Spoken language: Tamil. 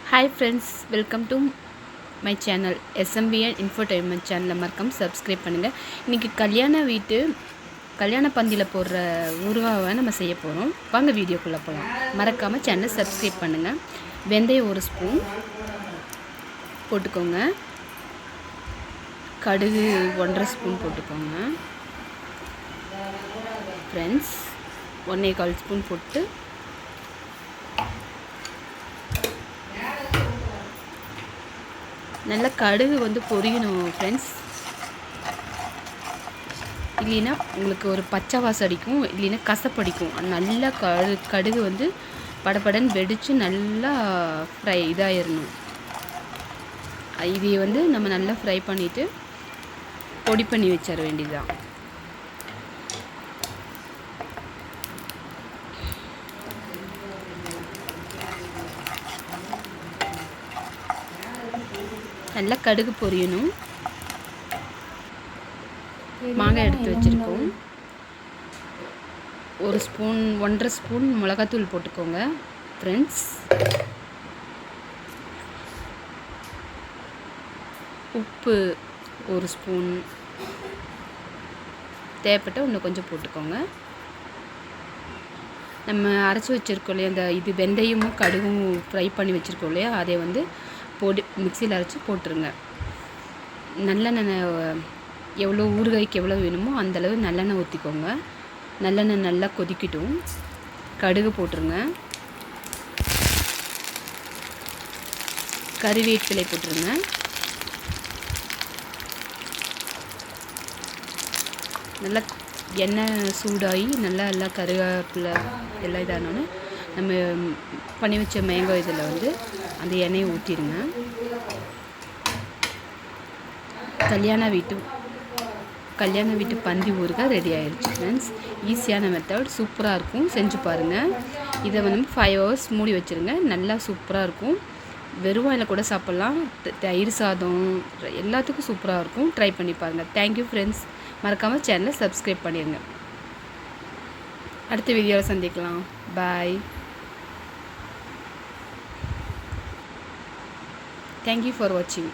Hi friends, welcome to my channel SMBN infotainment சேனலை மறக்காம சப்ஸ்கிரைப் பண்ணுங்கள். இன்றைக்கி கல்யாண பந்தியில் போடுற ஊறுகாவை நம்ம செய்ய போகிறோம். வாங்க வீடியோக்குள்ளே போகலாம். மறக்காமல் சேனலை சப்ஸ்கிரைப் பண்ணுங்கள். வெந்தயம் 1 ஸ்பூன் போட்டுக்கோங்க. கடுகு 1.5 ஸ்பூன் போட்டுக்கோங்க. ஃப்ரெண்ட்ஸ் 1.25 ஸ்பூன் போட்டு நல்லா கடுகு பொரியணும் ஃப்ரெண்ட்ஸ். இல்லைன்னா உங்களுக்கு ஒரு பச்சை வாசம் அடிக்கும், இல்லைன்னா கசப்படிக்கும். நல்லா கடுகு படப்படன்னு வெடித்து நல்லா ஃப்ரை இதாகிடணும். இதை நம்ம நல்லா ஃப்ரை பண்ணிவிட்டு பொடி பண்ணி வச்சிட வேண்டியதுதான். நல்லா கடுகு பொரியணும். மாங்காய் எடுத்து வச்சுருக்கோம். 1.5 ஸ்பூன் மிளகாத்தூள் போட்டுக்கோங்க ஃப்ரெண்ட்ஸ். உப்பு 1 ஸ்பூன், தேவைப்பட்ட இன்னும் கொஞ்சம் போட்டுக்கோங்க. நம்ம அரைச்சி வச்சுருக்கோம் இல்லையா, இது வெந்தயமும் கடுகும் ஃப்ரை பண்ணி வச்சுருக்கோம் இல்லையா, அதை பொடி மிக்சியில் அரைச்சி போட்டுருங்க. நல்லெண்ணெய் எவ்வளோ ஊறுகாய்க்கு எவ்வளோ வேணுமோ அந்தளவு நல்லெண்ணெய் ஊற்றிக்கோங்க. நல்லெண்ணெய் நல்லா கொதிக்கட்டும். கடுகு போட்டுருங்க. கறிவேப்பிலை போட்டுருங்க. நல்லா எண்ணெய் சூடாகி நல்லா கருவேப்பிலை எல்லாம் இதானோன்னு நம்ம பண்ணி வச்ச மேங்காய் இதில் அந்த எண்ணெயை ஊற்றிடுங்க. கல்யாண வீட்டு பந்தி ஊறுகாய் ரெடி ஆகிடுச்சு ஃப்ரெண்ட்ஸ். ஈஸியான மெத்தட், சூப்பராக இருக்கும். செஞ்சு பாருங்கள். இதை 5 hours மூடி வச்சுருங்க. நல்லா சூப்பராக இருக்கும். வெறும் வாயில் கூட சாப்பிட்லாம். தயிர் சாதம் எல்லாத்துக்கும் சூப்பராக இருக்கும். ட்ரை பண்ணி பாருங்கள். Thank you friends. மறக்காமல் சேனலை சப்ஸ்கிரைப் பண்ணிடுங்க. அடுத்த வீடியோவில் சந்திக்கலாம். பாய். Thank you for watching.